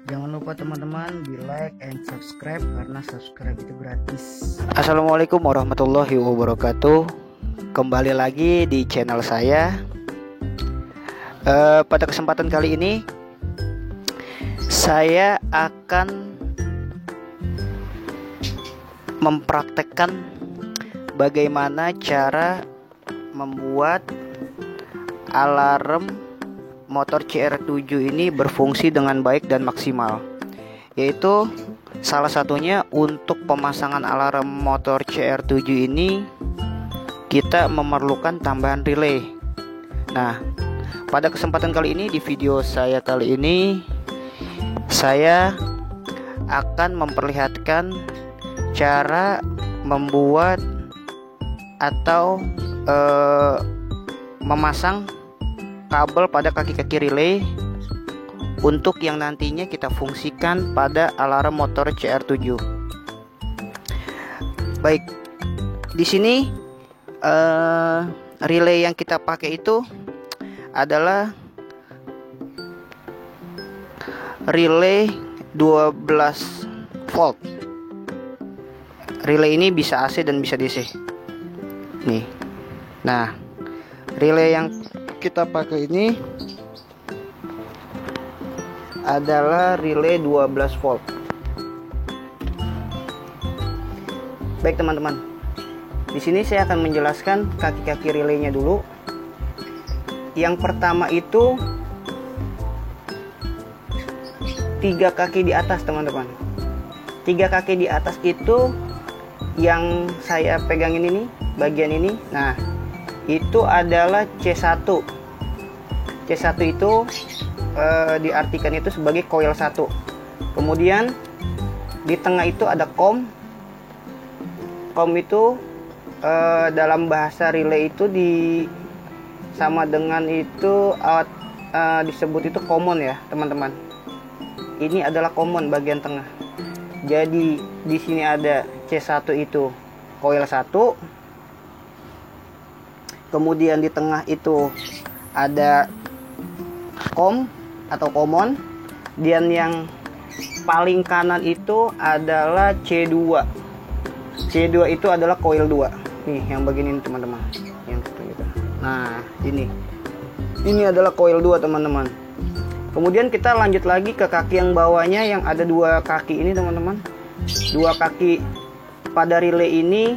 Jangan lupa teman-teman di like and subscribe karena subscribe itu gratis. Assalamualaikum warahmatullahi wabarakatuh. Kembali lagi di channel saya. Pada kesempatan kali ini saya akan mempraktekkan bagaimana cara membuat alarm motor CR7 ini berfungsi dengan baik dan maksimal. Yaitu salah satunya untuk pemasangan alarm motor CR7 ini kita memerlukan tambahan relay. Nah, pada kesempatan kali ini di video saya kali ini saya akan memperlihatkan cara membuat atau memasang kabel pada kaki-kaki relay untuk yang nantinya kita fungsikan pada alarm motor CR7. Baik, di sini relay yang kita pakai itu adalah relay 12 volt. Relay ini bisa AC dan bisa DC. Nih. Nah, relay yang kita pakai ini adalah relay 12 volt. Baik teman-teman, di sini saya akan menjelaskan kaki-kaki relaynya dulu. Yang pertama itu 3 kaki di atas teman-teman. 3 kaki di atas itu yang saya pegangin ini, bagian ini. Nah, itu adalah C1. C1 itu diartikan itu sebagai coil 1. Kemudian di tengah itu ada COM. COM itu dalam bahasa relay itu sama dengan itu disebut itu common ya, teman-teman. Ini adalah common bagian tengah. Jadi di sini ada C1 itu coil 1. Kemudian di tengah itu ada COM atau common. Dan yang paling kanan itu adalah C2. C2 itu adalah coil 2. Nih yang bagian ini teman-teman. Yang gitu. Nah, ini adalah coil 2 teman-teman. Kemudian kita lanjut lagi ke kaki yang bawahnya yang ada 2 kaki ini teman-teman. 2 kaki pada relay ini.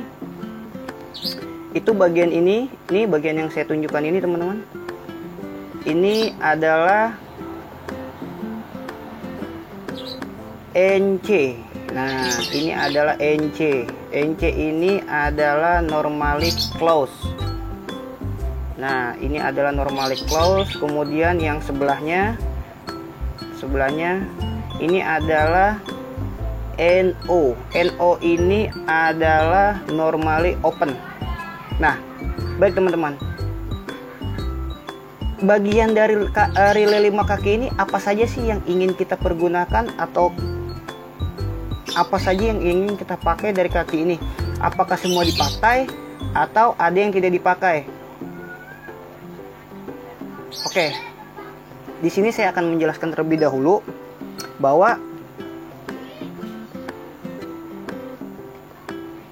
Itu bagian ini bagian yang saya tunjukkan ini teman-teman. Ini adalah NC. Nah, ini adalah NC. NC ini adalah normally close. Nah, ini adalah normally close. Kemudian yang sebelahnya ini adalah NO. NO ini adalah normally open. Nah, baik teman-teman. Bagian dari relay 5 kaki ini apa saja sih yang ingin kita pergunakan atau apa saja yang ingin kita pakai dari kaki ini? Apakah semua dipakai atau ada yang tidak dipakai? Oke. Di sini saya akan menjelaskan terlebih dahulu bahwa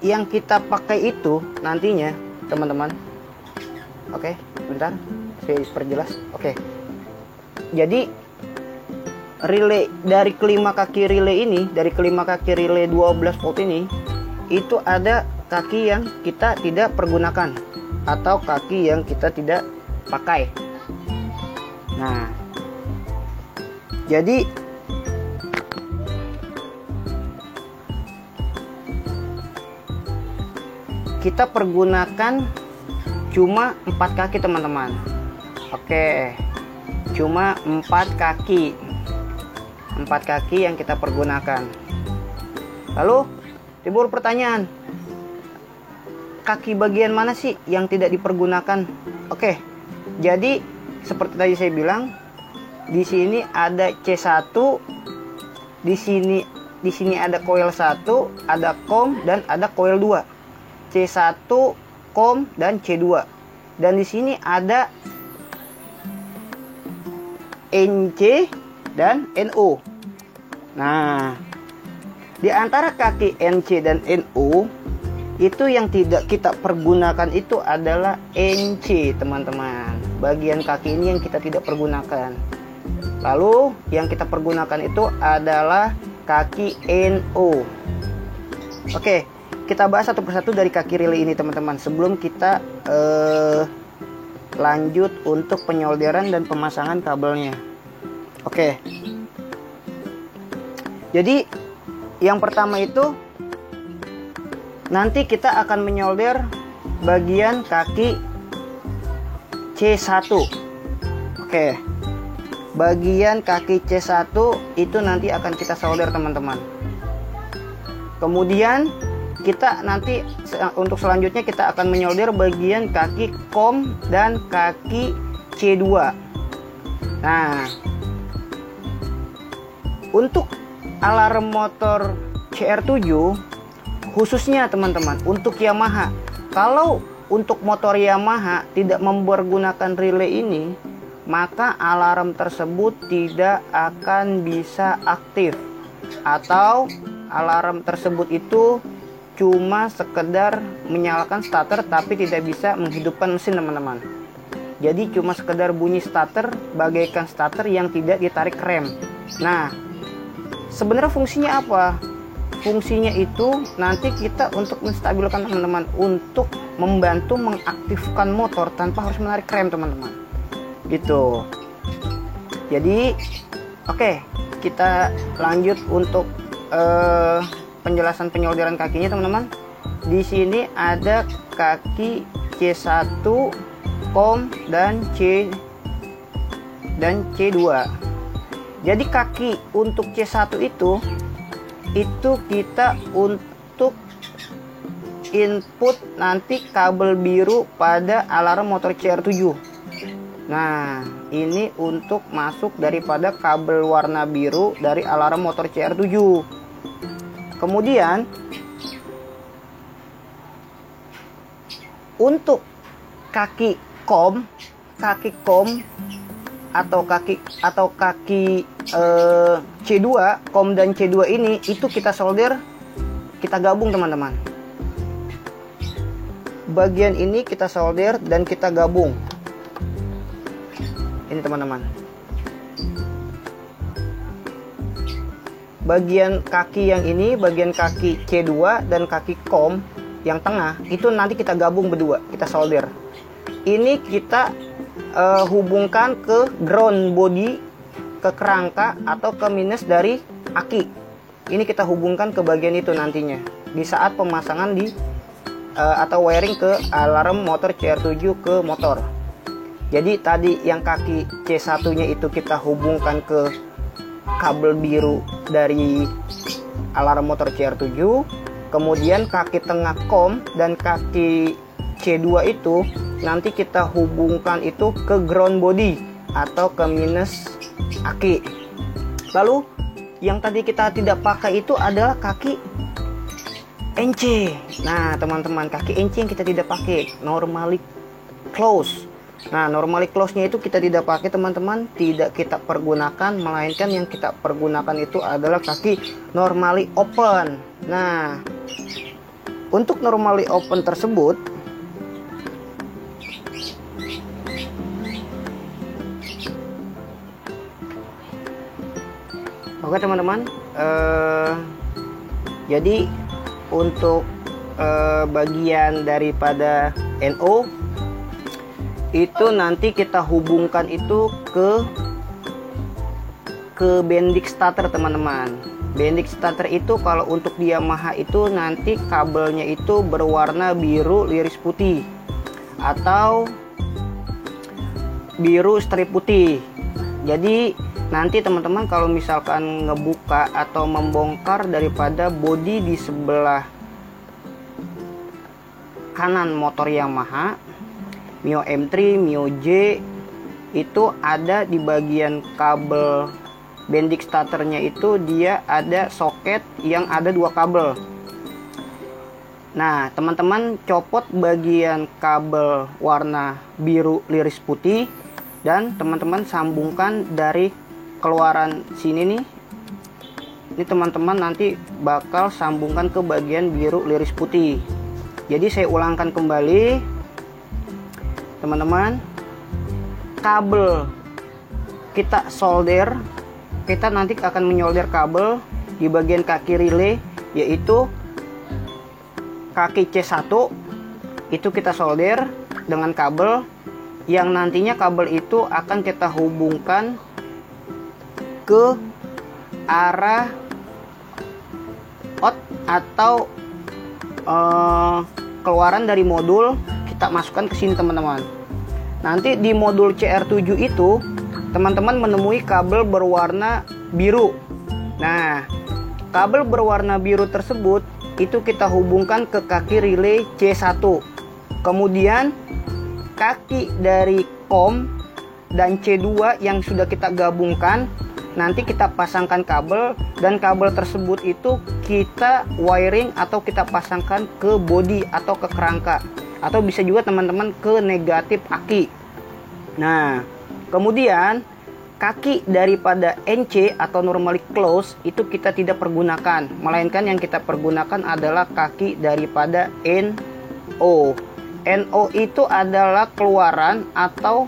yang kita pakai itu nantinya teman-teman. Oke, bentar saya perjelas. Oke. Jadi relay dari kelima kaki relay ini, dari kelima kaki relay 12 volt ini, itu ada kaki yang kita tidak pergunakan atau kaki yang kita tidak pakai. Nah, jadi kita pergunakan cuma 4 kaki teman-teman. Oke, cuma 4 kaki. 4 kaki yang kita pergunakan. Lalu timbul pertanyaan, kaki bagian mana sih yang tidak dipergunakan? Oke, jadi seperti tadi saya bilang, di sini ada C1, di sini ada coil 1, ada COM dan ada coil 2. C1, COM dan C2. Dan di sini ada NC dan NO. Nah, di antara kaki NC dan NO itu yang tidak kita pergunakan itu adalah NC, teman-teman. Bagian kaki ini yang kita tidak pergunakan. Lalu yang kita pergunakan itu adalah kaki NO. Oke, kita bahas satu persatu dari kaki relay ini, teman-teman, sebelum kita lanjut untuk penyolderan dan pemasangan kabelnya. Oke. Jadi yang pertama itu nanti kita akan menyolder bagian kaki C1. Oke. Bagian kaki C1 itu nanti akan kita solder, teman-teman. Kemudian kita nanti untuk selanjutnya kita akan menyolder bagian kaki COM dan kaki C2. Nah, untuk alarm motor CR7 khususnya, teman-teman, untuk Yamaha, kalau untuk motor Yamaha tidak mempergunakan relay ini, maka alarm tersebut tidak akan bisa aktif, atau alarm tersebut itu cuma sekedar menyalakan starter tapi tidak bisa menghidupkan mesin, teman-teman. Jadi cuma sekedar bunyi starter bagaikan starter yang tidak ditarik rem. Nah, sebenarnya fungsinya apa? Fungsinya itu nanti kita untuk menstabilkan, teman-teman, untuk membantu mengaktifkan motor tanpa harus menarik rem, teman-teman. Gitu. Jadi oke, kita lanjut untuk penjelasan penyolderan kakinya, teman-teman. Di sini ada kaki C1, COM dan C2. Jadi kaki untuk C1 itu kita untuk input nanti kabel biru pada alarm motor CR7. Nah, ini untuk masuk daripada kabel warna biru dari alarm motor CR7. Kemudian untuk kaki COM atau kaki C2, COM dan C2 ini itu kita solder, kita gabung, teman-teman. Bagian ini kita solder dan kita gabung. Ini, teman-teman. Bagian kaki yang ini, bagian kaki C2 dan kaki COM yang tengah itu nanti kita gabung berdua, kita solder. Ini kita hubungkan ke ground body, ke kerangka atau ke minus dari aki. Ini kita hubungkan ke bagian itu nantinya di saat pemasangan di atau wiring ke alarm motor CR7 ke motor. Jadi tadi yang kaki C1 nya itu kita hubungkan ke kabel biru dari alarm motor CR7. Kemudian kaki tengah COM dan kaki C2 itu nanti kita hubungkan itu ke ground body atau ke minus aki. Lalu yang tadi kita tidak pakai itu adalah kaki NC. Nah, teman-teman, kaki NC yang kita tidak pakai, normally close. Nah, normally close-nya itu kita tidak pakai, teman-teman, tidak kita pergunakan, melainkan yang kita pergunakan itu adalah kaki normally open. Nah, untuk normally open tersebut oke, teman-teman, jadi untuk bagian daripada NO itu nanti kita hubungkan itu ke bendik starter, teman-teman. Bendik starter itu kalau untuk di Yamaha itu nanti kabelnya itu berwarna biru liris putih atau biru strip putih. Jadi nanti, teman-teman, kalau misalkan ngebuka atau membongkar daripada bodi di sebelah kanan motor Yamaha Mio M3, Mio J, itu ada di bagian kabel bendik starternya itu dia ada soket yang ada 2 kabel. Nah, teman-teman copot bagian kabel warna biru liris putih dan teman-teman sambungkan dari keluaran sini nih. Ini teman-teman nanti bakal sambungkan ke bagian biru liris putih. Jadi saya ulangkan kembali teman-teman, kabel kita solder, kita nanti akan menyolder kabel di bagian kaki relay, yaitu kaki C1 itu kita solder dengan kabel yang nantinya kabel itu akan kita hubungkan ke arah out atau keluaran dari modul, kita masukkan ke sini teman-teman. Nanti di modul CR7 itu teman-teman menemui kabel berwarna biru. Nah, kabel berwarna biru tersebut itu kita hubungkan ke kaki relay C1. Kemudian kaki dari COM dan C2 yang sudah kita gabungkan, nanti kita pasangkan kabel, dan kabel tersebut itu kita wiring atau kita pasangkan ke bodi atau ke kerangka, atau bisa juga teman-teman ke negatif aki. Nah, kemudian kaki daripada NC atau normally close itu kita tidak pergunakan, melainkan yang kita pergunakan adalah kaki daripada NO. NO itu adalah keluaran atau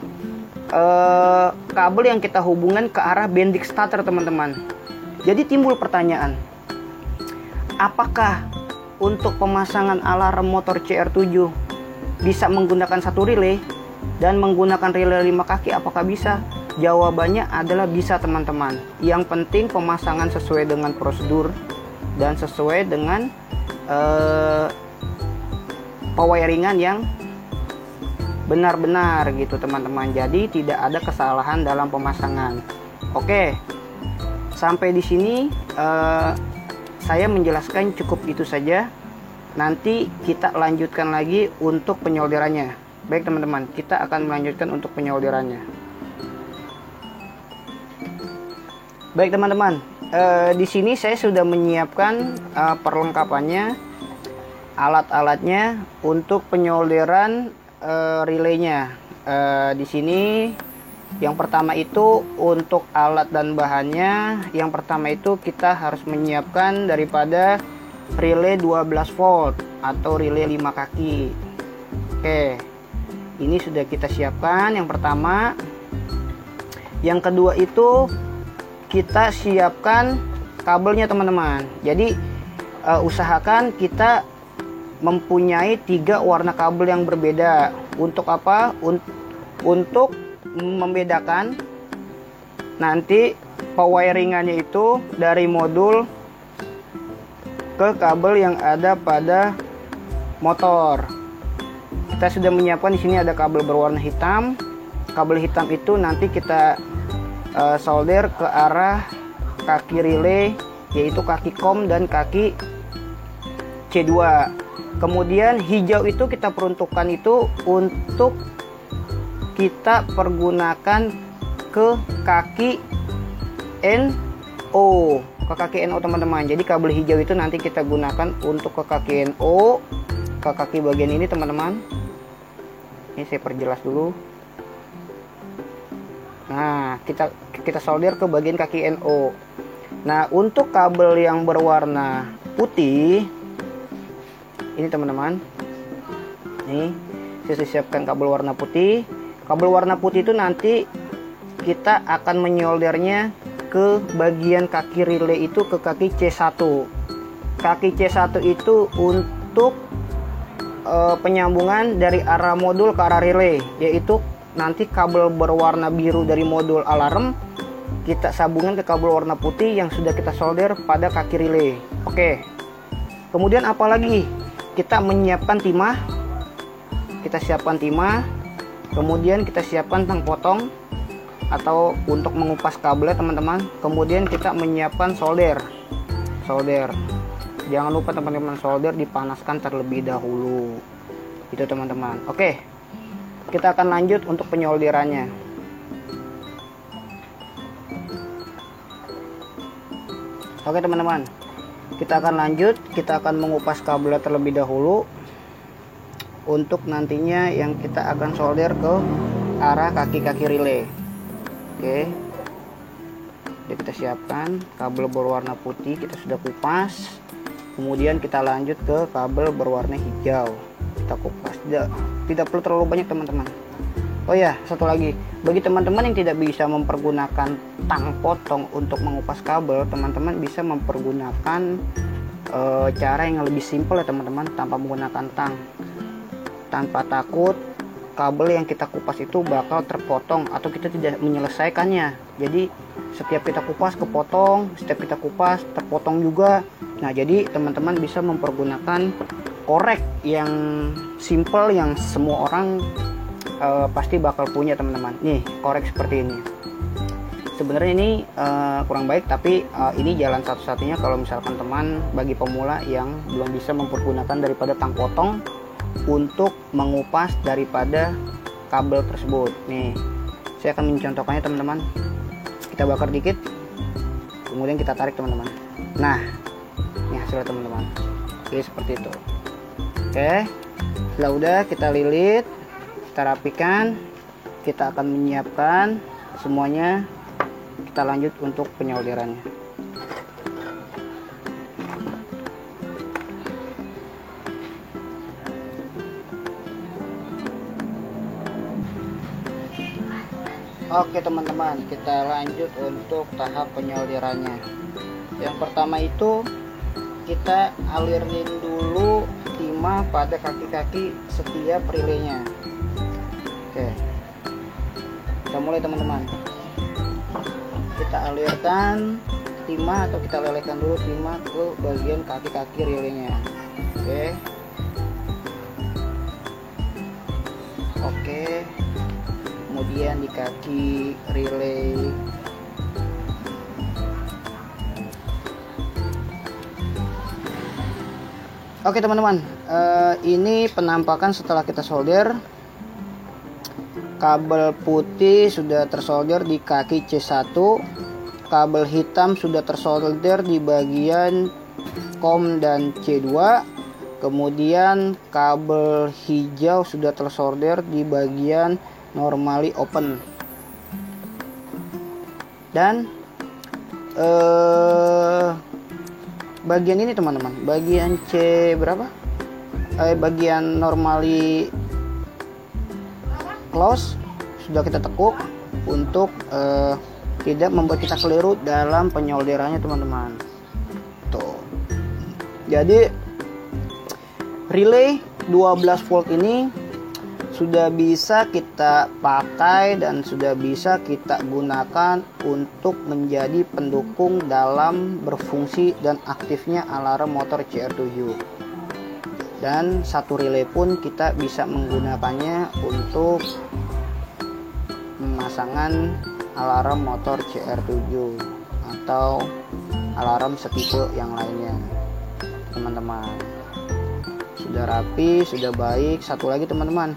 kabel yang kita hubungkan ke arah bendix starter teman-teman. Jadi timbul pertanyaan, apakah untuk pemasangan alarm motor CR7 bisa menggunakan satu relay dan menggunakan relay 5 kaki, apakah bisa? Jawabannya adalah bisa teman-teman. Yang penting pemasangan sesuai dengan prosedur dan sesuai dengan pewiringan yang benar-benar gitu teman-teman. Jadi tidak ada kesalahan dalam pemasangan. Oke, sampai di sini saya menjelaskan cukup itu saja. Nanti kita lanjutkan lagi untuk penyolderannya. Baik teman-teman, kita akan melanjutkan untuk penyolderannya. Baik teman-teman, di sini saya sudah menyiapkan perlengkapannya, alat-alatnya untuk penyolderan relaynya. Di sini yang pertama itu untuk alat dan bahannya. Yang pertama itu kita harus menyiapkan daripada relay 12 volt atau relay 5 kaki. Oke, ini sudah kita siapkan yang pertama. Yang kedua itu kita siapkan kabelnya teman-teman. Jadi usahakan kita mempunyai 3 warna kabel yang berbeda. Untuk apa? Untuk membedakan nanti pewiringannya itu dari modul ke kabel yang ada pada motor. Kita sudah menyiapkan di sini ada kabel berwarna hitam. Kabel hitam itu nanti kita solder ke arah kaki relay, yaitu kaki COM dan kaki C2. Kemudian hijau itu kita peruntukkan itu untuk kita pergunakan ke kaki NO, ke kaki NO teman-teman. Jadi kabel hijau itu nanti kita gunakan untuk ke kaki NO, ke kaki bagian ini teman-teman. Ini saya perjelas dulu. Nah, kita solder ke bagian kaki NO. Nah, untuk kabel yang berwarna putih ini teman-teman, nih saya siapkan kabel warna putih. Kabel warna putih itu nanti kita akan menyoldernya ke bagian kaki relay itu ke kaki C1. Kaki C1 itu untuk penyambungan dari arah modul ke arah relay, yaitu nanti kabel berwarna biru dari modul alarm kita sambungkan ke kabel warna putih yang sudah kita solder pada kaki relay. Oke. Kemudian apalagi? Kita menyiapkan timah. Kita siapkan timah. Kemudian kita siapkan tang potong atau untuk mengupas kabelnya teman-teman. Kemudian kita menyiapkan solder. Jangan lupa teman-teman, solder dipanaskan terlebih dahulu. Itu teman-teman. Oke. Kita akan lanjut untuk penyolderannya. Oke teman-teman, kita akan lanjut. Kita akan mengupas kabelnya terlebih dahulu untuk nantinya yang kita akan solder ke arah kaki-kaki relay. Oke, Jadi kita siapkan kabel berwarna putih, kita sudah kupas. Kemudian kita lanjut ke kabel berwarna hijau, kita kupas. Tidak perlu terlalu banyak teman-teman. Oh ya, satu lagi, bagi teman-teman yang tidak bisa mempergunakan tang potong untuk mengupas kabel, teman-teman bisa mempergunakan cara yang lebih simpel ya teman-teman, tanpa menggunakan tang, tanpa takut kabel yang kita kupas itu bakal terpotong atau kita tidak menyelesaikannya. Jadi setiap kita kupas kepotong, setiap kita kupas terpotong juga. Nah, jadi teman-teman bisa mempergunakan korek yang simple yang semua orang pasti bakal punya teman-teman. Nih, korek seperti ini. Sebenarnya ini kurang baik, tapi ini jalan satu-satunya kalau misalkan teman bagi pemula yang belum bisa mempergunakan daripada tang potong untuk mengupas daripada kabel tersebut. Nih, saya akan mencontohkannya teman-teman. Kita bakar dikit, kemudian kita tarik teman-teman. Nah, ini hasilnya teman-teman. Jadi seperti itu. Oke, setelah udah kita lilit, kita rapikan, kita akan menyiapkan semuanya. Kita lanjut untuk penyolderannya. Oke teman-teman, kita lanjut untuk tahap penyolderannya. Yang pertama itu kita alirin dulu timah pada kaki-kaki setiap relaynya. Oke, kita mulai teman-teman. Kita alirkan timah atau kita lelehkan dulu timah ke bagian kaki-kaki relaynya. Oke, kemudian di kaki relay Oke teman-teman, ini penampakan setelah kita solder. Kabel putih sudah tersolder di kaki C1, kabel hitam sudah tersolder di bagian COM dan C2, kemudian kabel hijau sudah tersolder di bagian normally open. Dan bagian ini teman-teman, bagian C berapa? Bagian normally close sudah kita tekuk untuk tidak membuat kita keliru dalam penyolderannya teman-teman. Tuh. Jadi relay 12 volt ini sudah bisa kita pakai dan sudah bisa kita gunakan untuk menjadi pendukung dalam berfungsi dan aktifnya alarm motor CR7. Dan satu relay pun kita bisa menggunakannya untuk pemasangan alarm motor CR7 atau alarm setipe yang lainnya teman-teman. Sudah rapi, sudah baik. Satu lagi teman-teman,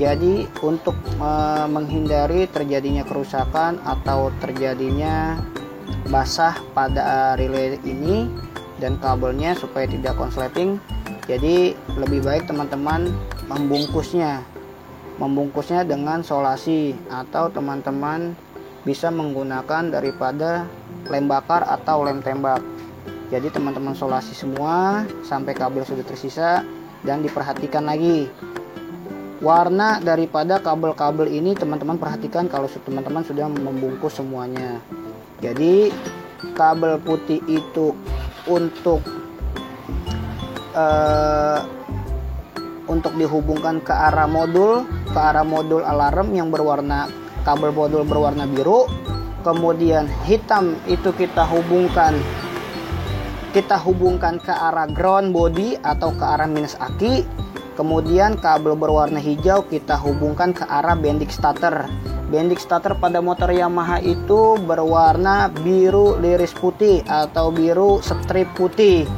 jadi untuk menghindari terjadinya kerusakan atau terjadinya basah pada relay ini dan kabelnya supaya tidak konsleting, jadi lebih baik teman-teman membungkusnya dengan solasi, atau teman-teman bisa menggunakan daripada lem bakar atau lem tembak. Jadi teman-teman solasi semua sampai kabel sudah tersisa, dan diperhatikan lagi warna daripada kabel-kabel ini. Teman-teman perhatikan kalau teman-teman sudah membungkus semuanya. Jadi kabel putih itu untuk dihubungkan ke arah modul alarm yang berwarna, kabel modul berwarna biru. Kemudian hitam itu kita hubungkan ke arah ground body atau ke arah minus aki. Kemudian kabel berwarna hijau kita hubungkan ke arah bendix starter. Bendix starter pada motor Yamaha itu berwarna biru liris putih atau biru strip putih.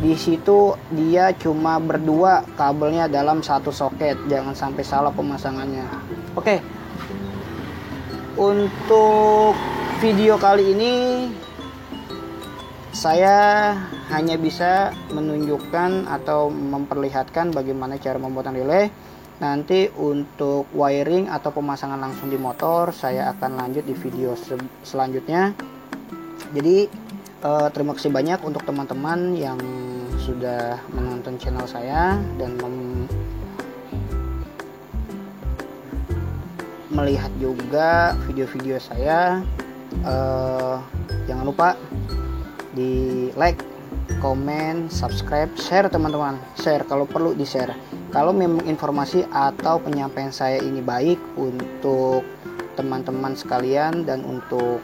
Di situ dia cuma berdua kabelnya dalam satu soket, jangan sampai salah pemasangannya. Oke, untuk video kali ini saya hanya bisa menunjukkan atau memperlihatkan bagaimana cara pembuatan relay. Nanti untuk wiring atau pemasangan langsung di motor saya akan lanjut di video selanjutnya. Jadi terima kasih banyak untuk teman-teman yang sudah menonton channel saya dan melihat juga video-video saya. Jangan lupa di like, komen, subscribe, share teman-teman. Share kalau perlu di share. Kalau memang informasi atau penyampaian saya ini baik untuk teman-teman sekalian dan untuk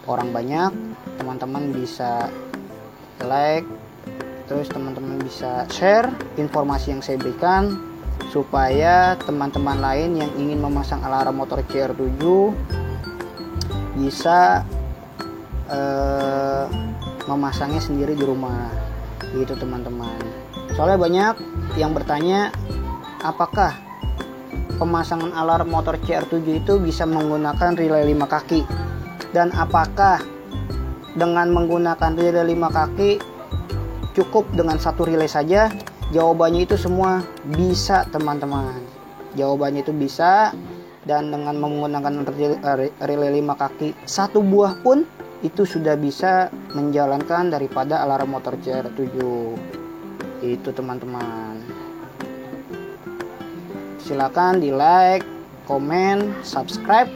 orang banyak, teman-teman bisa like, terus teman-teman bisa share informasi yang saya berikan supaya teman-teman lain yang ingin memasang alarm motor CR7 bisa memasangnya sendiri di rumah gitu teman-teman. Soalnya banyak yang bertanya apakah pemasangan alarm motor CR7 itu bisa menggunakan relay 5 kaki, dan apakah dengan menggunakan relay 5 kaki cukup dengan satu relay saja? Jawabannya itu semua bisa teman-teman. Jawabannya itu bisa, dan dengan menggunakan relay 5 kaki satu buah pun itu sudah bisa menjalankan daripada alarm motor CR7 itu teman-teman. Silakan di like, komen, subscribe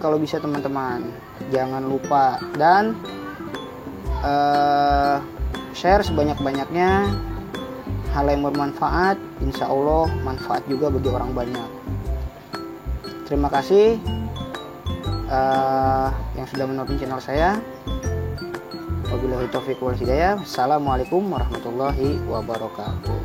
kalau bisa teman-teman, jangan lupa, dan share sebanyak-banyaknya hal yang bermanfaat. Insya Allah manfaat juga bagi orang banyak. Terima kasih yang sudah menonton channel saya. Wabillahi taufiq wal hidayah. Assalamualaikum warahmatullahi wabarakatuh.